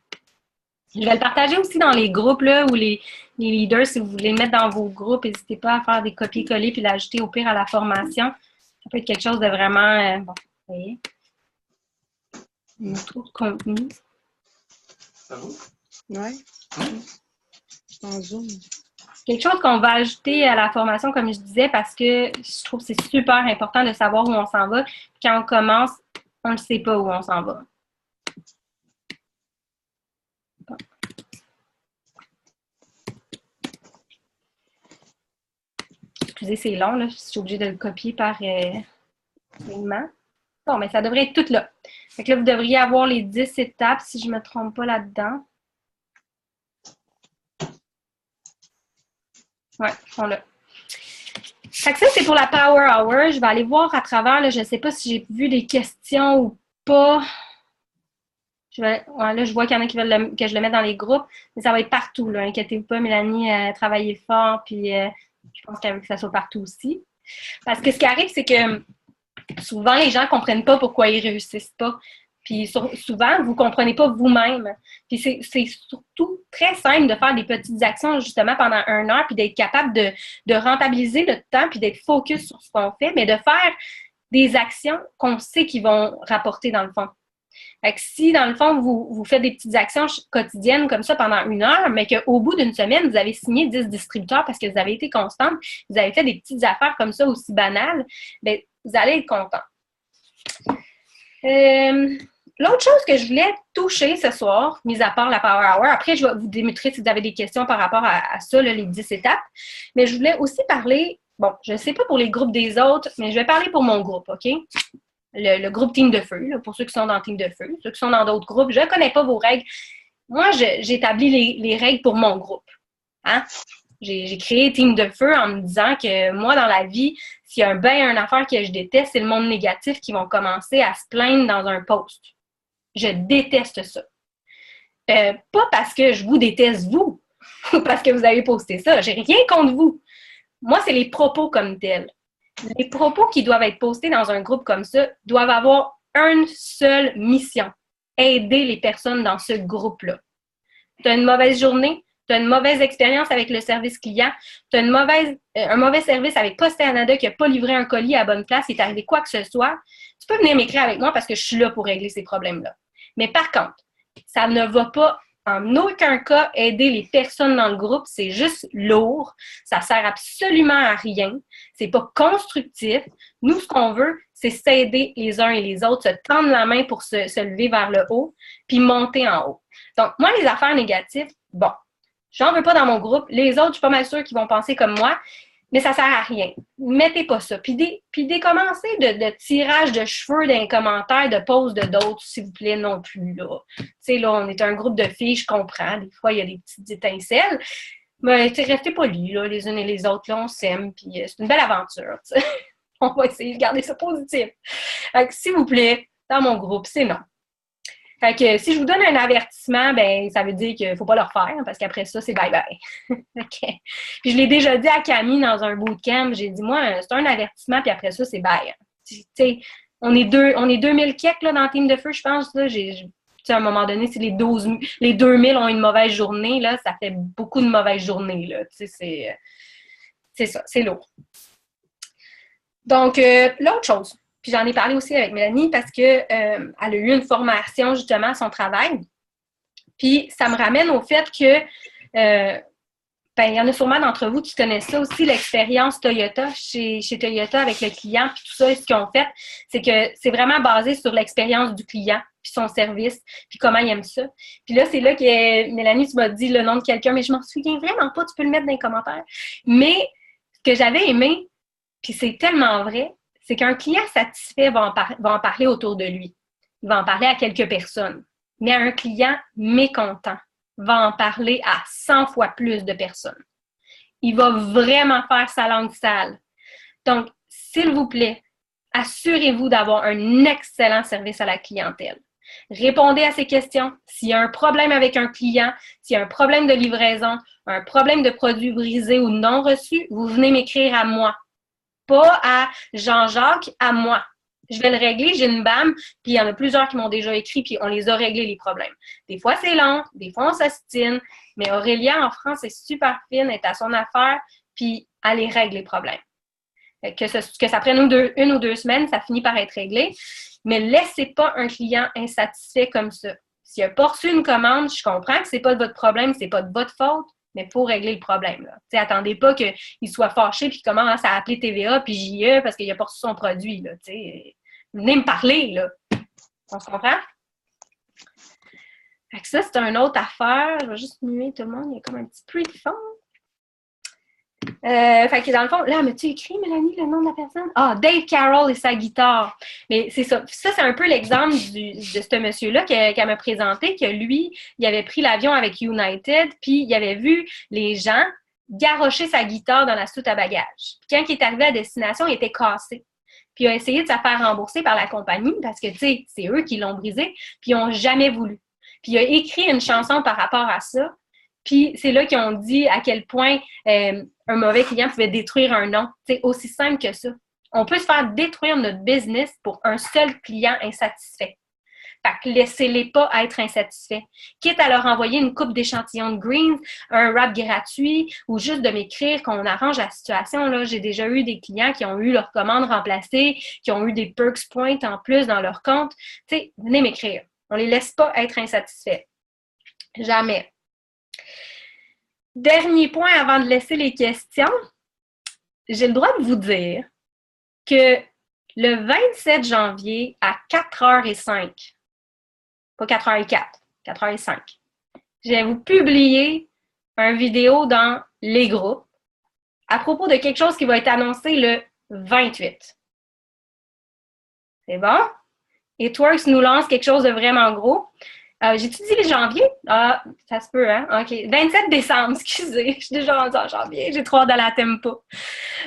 Je vais le partager aussi dans les groupes là, où les leaders, si vous voulez le mettre dans vos groupes, n'hésitez pas à faire des copier-coller puis l'ajouter au pire à la formation. Ça peut être quelque chose de vraiment... bon, vous voyez. Il y a trop de contenu. Ça va? Oui. En zoom. Quelque chose qu'on va ajouter à la formation, comme je disais, parce que je trouve que c'est super important de savoir où on s'en va. Quand on commence, on ne sait pas où on s'en va. Bon. Excusez, c'est long, là. Je suis obligée de le copier par segment. Bon, mais ça devrait être tout là. Fait que là, vous devriez avoir les 10 étapes, si je ne me trompe pas là-dedans. Ouais, ils sont là. Fait que ça, c'est pour la Power Hour. Je vais aller voir à travers. Là, je ne sais pas si j'ai vu des questions ou pas. Ouais, là, je vois qu'il y en a qui veulent que je le mette dans les groupes, mais ça va être partout. Là. Inquiétez-vous pas, Mélanie a travaillé fort, puis je pense qu'elle veut que ça soit partout aussi. Parce que ce qui arrive, c'est que souvent, les gens ne comprennent pas pourquoi ils ne réussissent pas. Puis souvent, vous ne comprenez pas vous-même. Puis c'est surtout très simple de faire des petites actions justement pendant 1 heure, puis d'être capable de rentabiliser le temps, puis d'être focus sur ce qu'on fait, mais de faire des actions qu'on sait qu'ils vont rapporter dans le fond. Fait que si, dans le fond, vous faites des petites actions quotidiennes comme ça pendant 1 heure, mais qu'au bout d'une semaine, vous avez signé 10 distributeurs parce que vous avez été constante, vous avez fait des petites affaires comme ça aussi banales, bien, vous allez être content. L'autre chose que je voulais toucher ce soir, mis à part la Power Hour, après je vais vous démontrer si vous avez des questions par rapport à ça, là, les 10 étapes, mais je voulais aussi parler, bon, je ne sais pas pour les groupes des autres, mais je vais parler pour mon groupe, OK? Le groupe Team de Feu, là, pour ceux qui sont dans Team de Feu, ceux qui sont dans d'autres groupes, je ne connais pas vos règles. Moi, j'établis les règles pour mon groupe. Hein? J'ai créé Team de Feu en me disant que moi, dans la vie, s'il y a une affaire que je déteste, c'est le monde négatif qui vont commencer à se plaindre dans un post. Je déteste ça. Pas parce que je vous déteste vous, ou parce que vous avez posté ça. J'ai rien contre vous. Moi, c'est les propos comme tels. Les propos qui doivent être postés dans un groupe comme ça doivent avoir une seule mission. Aider les personnes dans ce groupe-là. Tu as une mauvaise journée, tu as une mauvaise expérience avec le service client, tu as un mauvais service avec Poste Canada qui n'a pas livré un colis à la bonne place, il est arrivé quoi que ce soit, tu peux venir m'écrire avec moi parce que je suis là pour régler ces problèmes-là. Mais par contre, ça ne va pas en aucun cas aider les personnes dans le groupe, c'est juste lourd, ça sert absolument à rien, c'est pas constructif. Nous, ce qu'on veut, c'est s'aider les uns et les autres, se tendre la main pour se lever vers le haut, puis monter en haut. Donc, moi, les affaires négatives, bon, j'en veux pas dans mon groupe. Les autres, je suis pas mal sûre qu'ils vont penser comme moi, mais ça sert à rien. Mettez pas ça. Puis décommencez de tirage de cheveux d'un commentaire, de pause de d'autres, s'il vous plaît, non plus, là. Tu sais, là, on est un groupe de filles, je comprends. Des fois, il y a des petites étincelles. Mais restez polis, là, les unes et les autres, là, on s'aime, puis c'est une belle aventure, tu sais. On va essayer de garder ça positif. Fait que, s'il vous plaît, dans mon groupe, c'est non. Fait que si je vous donne un avertissement, ben ça veut dire qu'il ne faut pas le refaire, parce qu'après ça, c'est bye-bye. OK. Puis je l'ai déjà dit à Camille dans un bootcamp, j'ai dit, moi, c'est un avertissement, puis après ça, c'est bye. Tu sais, on est 2000 keks là, dans le Team de Feu, je pense. Là, à un moment donné, si les 2000 ont une mauvaise journée, là, ça fait beaucoup de mauvaises journées. Là. Tu sais, c'est ça, c'est lourd. Donc, l'autre chose, puis j'en ai parlé aussi avec Mélanie parce qu'elle a eu une formation justement à son travail. Puis, ça me ramène au fait que, il y en a sûrement d'entre vous qui connaissent ça aussi, l'expérience Toyota chez Toyota avec le client, puis tout ça, ce qu'ils ont fait, c'est que c'est vraiment basé sur l'expérience du client, puis son service, puis comment il aime ça. Puis là, c'est là que Mélanie, tu m'as dit le nom de quelqu'un, mais je m'en souviens vraiment pas, tu peux le mettre dans les commentaires. Mais ce que j'avais aimé, puis c'est tellement vrai, c'est qu'un client satisfait va en parler autour de lui. Il va en parler à quelques personnes. Mais un client mécontent va en parler à 100 fois plus de personnes. Il va vraiment faire sa langue sale. Donc, s'il vous plaît, assurez-vous d'avoir un excellent service à la clientèle. Répondez à ces questions. S'il y a un problème avec un client, s'il y a un problème de livraison, un problème de produit brisé ou non reçu, vous venez m'écrire à moi. Pas à Jean-Jacques, à moi. Je vais le régler, j'ai une BAM, puis il y en a plusieurs qui m'ont déjà écrit, puis on les a réglés, les problèmes. Des fois, c'est long, des fois, on s'astine, mais Aurélia, en France, est super fine, elle est à son affaire, puis elle les règle les problèmes. Que ça prenne une ou deux semaines, ça finit par être réglé, mais laissez pas un client insatisfait comme ça. S'il n'a pas reçu une commande, je comprends que c'est pas de votre problème, c'est pas de votre faute, mais il faut régler le problème. Là. Attendez pas qu'il soit fâché et qu'il commence à appeler TVA puis JE parce qu'il n'a pas reçu son produit. Là, venez me parler. Là. On se comprend? Fait que ça, c'est une autre affaire. Je vais juste muer tout le monde. Il y a comme un petit bruit de fond. Fait que dans le fond, là, mais tu écris, Mélanie, le nom de la personne? Ah, Dave Carroll et sa guitare. Mais c'est ça. Ça, c'est un peu l'exemple de ce monsieur-là qu'elle m'a présenté, que lui, il avait pris l'avion avec United, puis il avait vu les gens garrocher sa guitare dans la soute à bagages. Puis quand il est arrivé à destination, il était cassé. Puis il a essayé de se faire rembourser par la compagnie parce que, tu sais, c'est eux qui l'ont brisé, puis ils n'ont jamais voulu. Puis il a écrit une chanson par rapport à ça. Puis c'est là qu'ils ont dit à quel point un mauvais client pouvait détruire un nom. C'est aussi simple que ça. On peut se faire détruire notre business pour un seul client insatisfait. Fait que laissez-les pas être insatisfaits. Quitte à leur envoyer une coupe d'échantillons de greens, un wrap gratuit ou juste de m'écrire qu'on arrange la situation. Là, j'ai déjà eu des clients qui ont eu leur commande remplacée, qui ont eu des perks points en plus dans leur compte. Tu sais, venez m'écrire. On les laisse pas être insatisfaits. Jamais. Dernier point avant de laisser les questions, j'ai le droit de vous dire que le 27 janvier à 4h05, pas 4h04, 4h05, je vais vous publier une vidéo dans les groupes à propos de quelque chose qui va être annoncé le 28. C'est bon? Itworks nous lance quelque chose de vraiment gros. J'ai-tu dit le janvier? Ah, ça se peut, hein? OK. 27 décembre, excusez. Je suis déjà rendue en janvier. J'ai trop hâte d'aller à Tempo.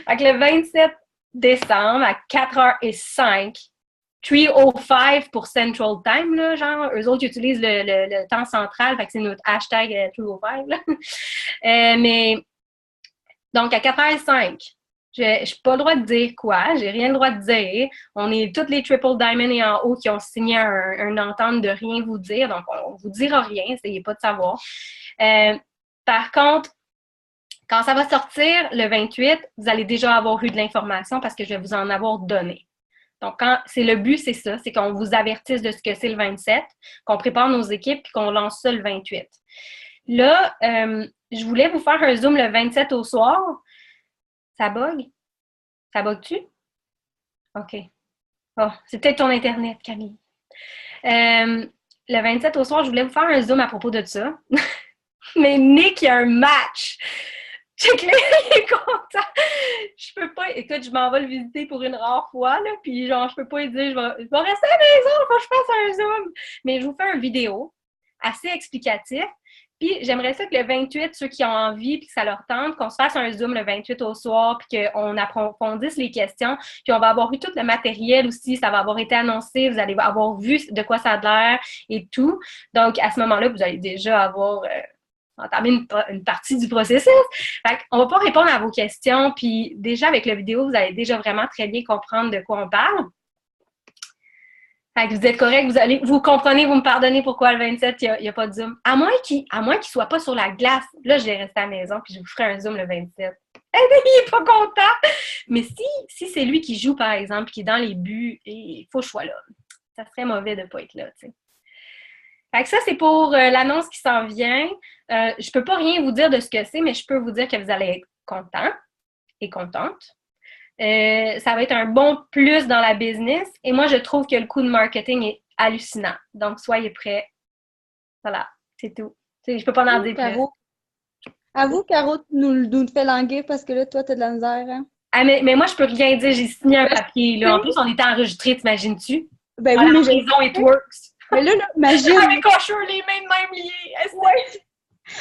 Fait que le 27 décembre, à 4h05, 3:05 pour Central Time, là, genre. Eux autres, ils utilisent le temps central. Fait que c'est notre hashtag 3:05, là. Mais, donc, à 4h05, je n'ai pas le droit de dire quoi, j'ai rien le droit de dire. On est toutes les Triple Diamond et en haut qui ont signé une entente de rien vous dire, donc on ne vous dira rien, essayez pas de savoir. Par contre, quand ça va sortir le 28, vous allez déjà avoir eu de l'information parce que je vais vous en avoir donné. Donc, le but, c'est ça, c'est qu'on vous avertisse de ce que c'est le 27, qu'on prépare nos équipes et qu'on lance ça le 28. Là, je voulais vous faire un Zoom le 27 au soir. Ça bug? Ça bug-tu? OK. Oh, c'est peut-être ton Internet, Camille. Le 27 au soir, je voulais vous faire un Zoom à propos de ça. Mais Nick, il y a un match. Check-le, il est content. Je peux pas... Écoute, je m'en vais le visiter pour une rare fois, là, puis genre, je peux pas lui dire, je vais rester à la maison, faut que je fasse un Zoom. Mais je vous fais une vidéo assez explicative. Puis j'aimerais ça que le 28, ceux qui ont envie puis que ça leur tente, qu'on se fasse un Zoom le 28 au soir puis qu'on approfondisse les questions. Puis on va avoir vu tout le matériel aussi, ça va avoir été annoncé, vous allez avoir vu de quoi ça a l'air et tout. Donc, à ce moment-là, vous allez déjà avoir entamé une partie du processus. Fait qu'on va pas répondre à vos questions. Puis déjà, avec la vidéo, vous allez déjà vraiment très bien comprendre de quoi on parle. Fait que vous êtes correct, vous comprenez, vous me pardonnez pourquoi le 27, il n'y a pas de Zoom. À moins qu'il ne soit pas sur la glace. Là, je vais rester à la maison puis je vous ferai un Zoom le 27. il est pas content. Mais si c'est lui qui joue, par exemple, qui est dans les buts, il faut que je sois là. Ça serait mauvais de ne pas être là, tu sais. Fait que ça, c'est pour l'annonce qui s'en vient. Je peux pas rien vous dire de ce que c'est, mais je peux vous dire que vous allez être content et contente. Ça va être un bon plus dans la business. Et moi, je trouve que le coût de marketing est hallucinant. Donc, soyez prêts. Voilà, c'est tout. Je peux pas en dire plus. Caro. Avoue, Caro, nous fais languir parce que là, toi, t'as de la misère, hein? Ah, mais moi, je peux rien dire. J'ai signé un papier. Là. En plus, on était enregistré, t'imagines-tu? Ben À oui, la mais maison, it works. Mais là, imagine. Avec Usher, les mains de même liées. Ouais.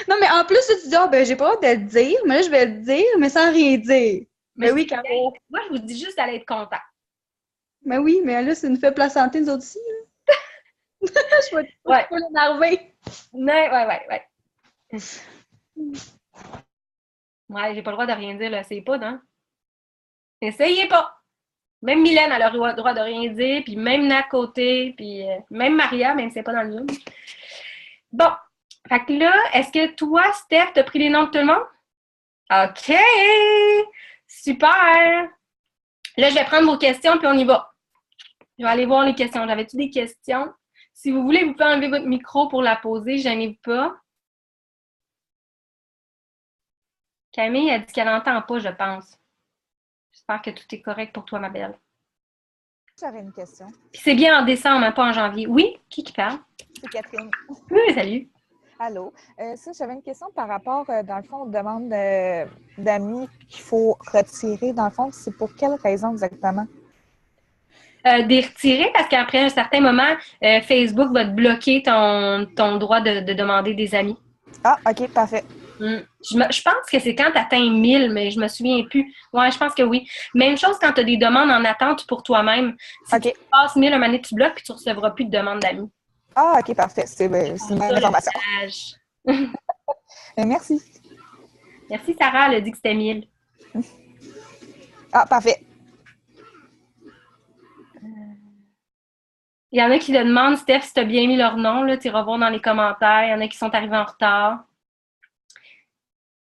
Non, mais en plus, là, tu dis, ben, j'ai pas hâte de le dire, mais là, je vais le dire, mais sans rien dire. Mais oui, Caro. moi, je vous dis juste d'aller être content. Mais oui, mais là, ça nous fait santé, nous autres aussi. Je vais pas l'énerver. Ouais. Ouais, j'ai pas le droit de rien dire, là. C'est pas, non? Essayez pas! Même Mylène, elle a le droit de rien dire, puis même Nat côté, puis même Maria, même si c'est pas dans le Zoom. Bon, fait que là, est-ce que toi, Steph, t'as pris les noms de tout le monde? OK! Super! Là, je vais prendre vos questions, puis on y va. Je vais aller voir les questions. J'avais-tu des questions? Si vous voulez, vous pouvez enlever votre micro pour la poser, gênez-vous pas. Camille a dit qu'elle n'entend pas, je pense. J'espère que tout est correct pour toi, ma belle. J'aurais une question. Puis c'est bien en décembre, hein, pas en janvier. Oui? Qui parle? C'est Catherine. Oui, salut. Allô. J'avais une question par rapport, dans le fond, aux demandes d'amis qu'il faut retirer. Dans le fond, c'est pour quelle raison exactement? Des retirés, parce qu'après un certain moment, Facebook va te bloquer ton droit de demander des amis. Ah, OK, parfait. Je pense que c'est quand tu atteins 1000, mais je me souviens plus. Ouais, je pense que oui. Même chose quand tu as des demandes en attente pour toi-même. Si tu passes 1000, un moment donné, tu bloques, puis tu ne recevras plus de demandes d'amis. Ah, OK, parfait. C'est une bonne information. Merci. Merci, Sarah, elle a dit que c'était 1000. Ah, parfait. Il y en a qui te demandent, Steph, si tu as bien mis leur nom. Tu iras voir dans les commentaires. Il y en a qui sont arrivés en retard.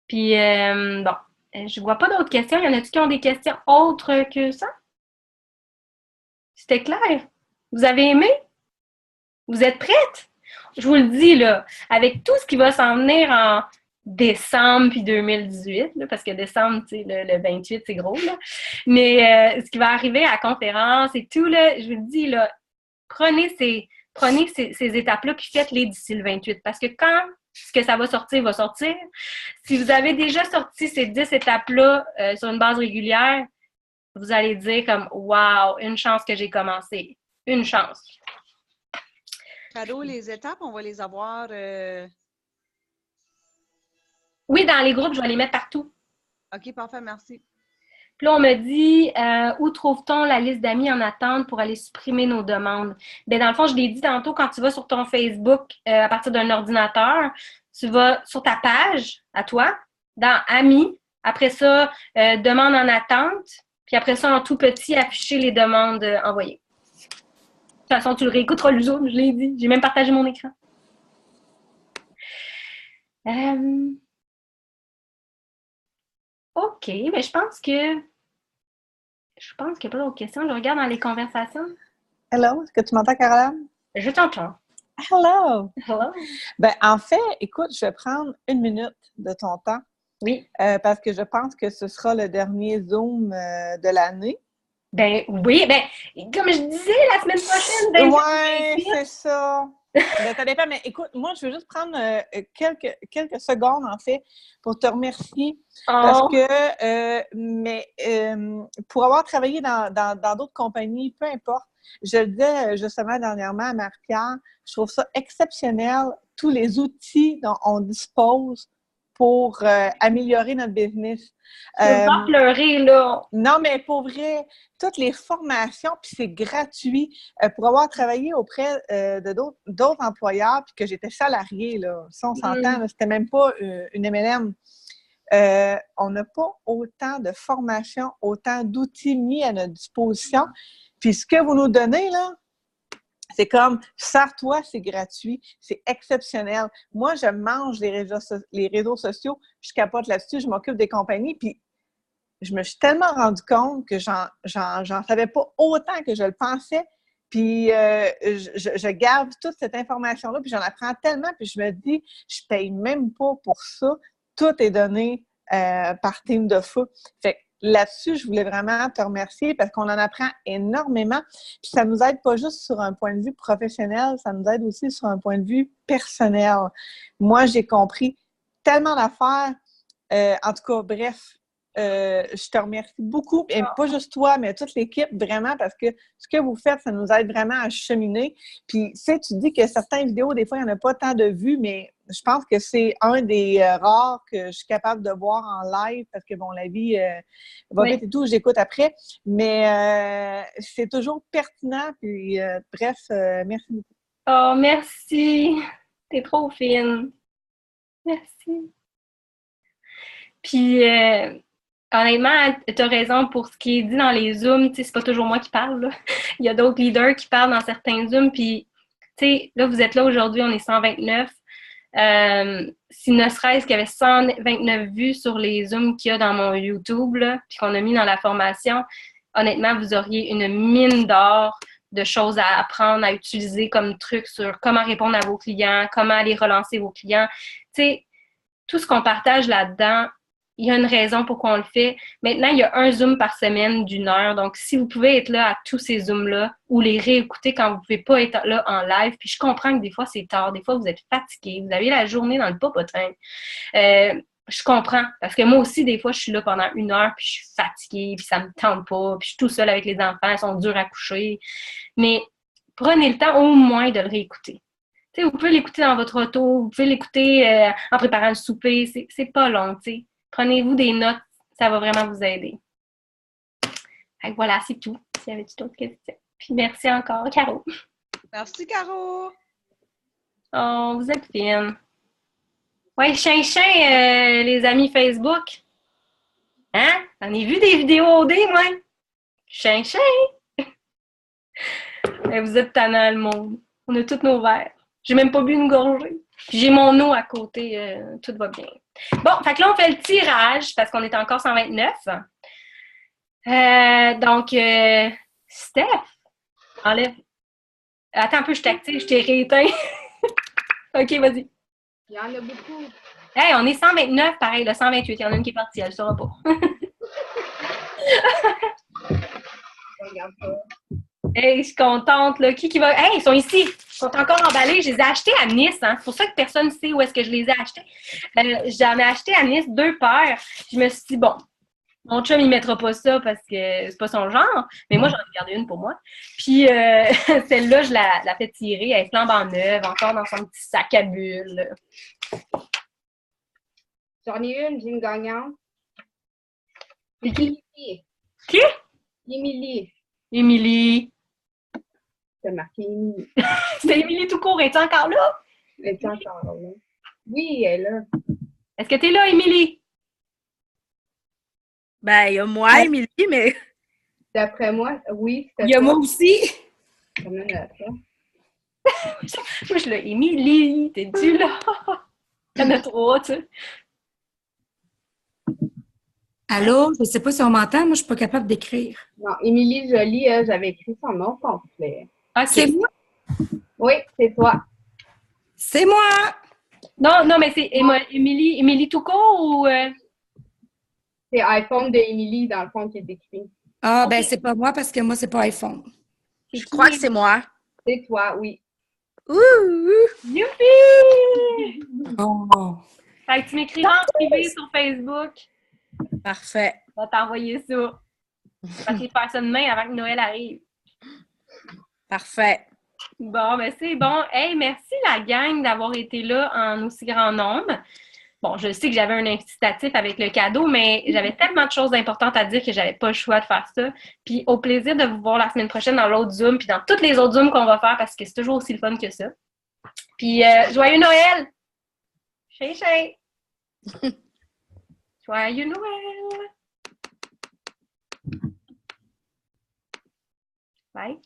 Puis, bon, je vois pas d'autres questions. Il y en a-tu qui ont des questions autres que ça? C'était clair? Vous avez aimé? Vous êtes prêtes? Je vous le dis, là, avec tout ce qui va s'en venir en décembre puis 2018, là, parce que décembre, tu sais, le 28, c'est gros, là. Mais ce qui va arriver à la conférence et tout, là, je vous le dis, là, prenez ces étapes-là puis faites-les d'ici le 28. Parce que quand ce que ça va sortir, si vous avez déjà sorti ces 10 étapes-là sur une base régulière, vous allez dire comme « Wow, une chance que j'ai commencé. Une chance. » Caro, les étapes, on va les avoir... Oui, dans les groupes, je vais les mettre partout. OK, parfait, merci. Puis là, on me dit où trouve-t-on la liste d'amis en attente pour aller supprimer nos demandes? Bien, dans le fond, je l'ai dit tantôt, quand tu vas sur ton Facebook à partir d'un ordinateur, tu vas sur ta page à toi, dans Amis, après ça, demande en attente, puis après ça, en tout petit, afficher les demandes envoyées. De toute façon, tu le réécouteras le jour, je l'ai dit. J'ai même partagé mon écran. OK, mais je pense qu'il n'y a pas d'autres questions. Je regarde dans les conversations. Hello, est-ce que tu m'entends, Caroline? Je t'entends. Hello! Hello. Ben, en fait, écoute, je vais prendre 1 minute de ton temps. Oui. Parce que je pense que ce sera le dernier Zoom de l'année. Ben oui, ben comme je disais la semaine prochaine. Oui, c'est ça. Ben, ça dépend, mais écoute, moi, je veux juste prendre quelques secondes, en fait, pour te remercier. Parce que, pour avoir travaillé dans d'autres compagnies, peu importe, je le disais justement dernièrement à Marie-Pierre, je trouve ça exceptionnel, tous les outils dont on dispose pour améliorer notre business. Je ne veux pas pleurer, là. Non, mais pour vrai, toutes les formations, puis c'est gratuit. Pour avoir travaillé auprès de d'autres employeurs, puis que j'étais salariée, là, ça, on s'entend, là, c'était même pas une MLM. On n'a pas autant de formations, autant d'outils mis à notre disposition. Puis ce que vous nous donnez, là, c'est comme, sers-toi, c'est gratuit, c'est exceptionnel. Moi, je mange les réseaux sociaux, je capote là-dessus, je m'occupe des compagnies, puis je me suis tellement rendu compte que j'en savais pas autant que je le pensais. Puis je garde toute cette information-là, puis j'en apprends tellement, puis je me dis, je paye même pas pour ça. Tout est donné par Team de Feu. Fait que là-dessus, je voulais vraiment te remercier parce qu'on en apprend énormément. Puis ça nous aide pas juste sur un point de vue professionnel, ça nous aide aussi sur un point de vue personnel. Moi, j'ai compris tellement d'affaires. En tout cas, bref, je te remercie beaucoup, et pas juste toi, mais toute l'équipe, vraiment, parce que ce que vous faites, ça nous aide vraiment à cheminer. Puis, tu sais, tu dis que certaines vidéos, des fois, il n'y en a pas tant de vues, mais je pense que c'est un des rares que je suis capable de voir en live, parce que, bon, la vie va vite et tout, j'écoute après, mais c'est toujours pertinent, puis bref, merci beaucoup. Oh, merci! T'es trop fine! Merci! Puis, honnêtement, tu as raison pour ce qui est dit dans les Zooms. Tu sais, c'est pas toujours moi qui parle, là. Il y a d'autres leaders qui parlent dans certains Zooms. Puis, tu sais, là, vous êtes là aujourd'hui, on est 129. Si ne serait-ce qu'il y avait 129 vues sur les Zooms qu'il y a dans mon YouTube, là, puis qu'on a mis dans la formation, honnêtement, vous auriez une mine d'or de choses à apprendre, à utiliser comme truc sur comment répondre à vos clients, comment aller relancer vos clients. Tu sais, tout ce qu'on partage là-dedans, il y a une raison pourquoi on le fait. Maintenant, il y a un Zoom par semaine d'1 heure. Donc, si vous pouvez être là à tous ces Zooms-là ou les réécouter quand vous ne pouvez pas être là en live, puis je comprends que des fois, c'est tard. Des fois, vous êtes fatigué. Vous avez la journée dans le popotin. Je comprends. Parce que moi aussi, des fois, je suis là pendant 1 heure, puis je suis fatiguée, puis ça ne me tente pas, puis je suis tout seul avec les enfants, ils sont durs à coucher. Mais prenez le temps au moins de le réécouter. T'sais, vous pouvez l'écouter dans votre auto, vous pouvez l'écouter en préparant le souper. C'est pas long, tu sais. Prenez-vous des notes, ça va vraiment vous aider. Fait que voilà, c'est tout. S'il y avait d'autres questions. Puis merci encore, Caro. Merci, Caro! Oh, vous êtes fine. Ouais, chinchin, les amis Facebook. Hein? J'en ai vu des vidéos OD, moi. Chinchin! Vous êtes tannants, le monde. On a tous nos verres. J'ai même pas bu une gorgée. Puis j'ai mon eau à côté. Tout va bien. Bon, fait que là, on fait le tirage parce qu'on est encore 129. Donc, Steph, enlève. Attends un peu, je t'active, je t'ai rééteint. OK, vas-y. Il y en a beaucoup. Hey, on est 129, pareil, le 128. Il y en a une qui est partie, elle ne saura pas. Regarde pas. Hey, je suis contente, là. Qui va... Hey, ils sont ici. Ils sont encore emballés. Je les ai achetés à Nice, hein. C'est pour ça que personne ne sait où est-ce que je les ai achetés. J'en ai acheté à Nice 2 paires. Je me suis dit, bon, mon chum, il ne mettra pas ça parce que c'est pas son genre. Mais moi, j'en ai gardé une pour moi. Puis, celle-là, je la fais tirer. Elle est flambant neuve, encore dans son petit sac à bulles. J'en ai une, j'ai une gagnante. C'est qui? Qui? Qui? Émilie. Émilie. C'est marqué Émilie. C'est Émilie tout court. Es-tu encore là? Elle est encore là. Oui, elle est là. Est-ce que tu es là, Émilie? Ben, il y a moi, Émilie, mais D'après moi, oui. il y a moi aussi. Comme une autre, hein? Moi, je l'ai. Émilie, t'es-tu là? Il y en a 3, tu sais. Allô? Je ne sais pas si on m'entend. Moi, je ne suis pas capable d'écrire. Non, Émilie Joly, j'avais écrit son nom complet. OK. C'est moi? Oui, c'est toi. C'est moi! Non, mais c'est Émilie tout court ou... C'est iPhone de Émilie, dans le fond, qui est écrit. Ah, OK. ben c'est pas moi parce que moi, c'est pas iPhone. Je crois que c'est moi. C'est toi, oui. Youpi! Oh. Fait que tu m'écriras en privé sur Facebook. Parfait. Je vais t'envoyer ça. Je vais essayer de faire ça demain avant que Noël arrive. Parfait. Bon, ben c'est bon. Hey, merci la gang d'avoir été là en aussi grand nombre. Bon, je sais que j'avais un incitatif avec le cadeau, mais j'avais tellement de choses importantes à dire que j'avais pas le choix de faire ça. Puis au plaisir de vous voir la semaine prochaine dans l'autre Zoom, puis dans toutes les autres Zooms qu'on va faire parce que c'est toujours aussi le fun que ça. Puis joyeux Noël! Chin chin! Joyeux Noël! Bye!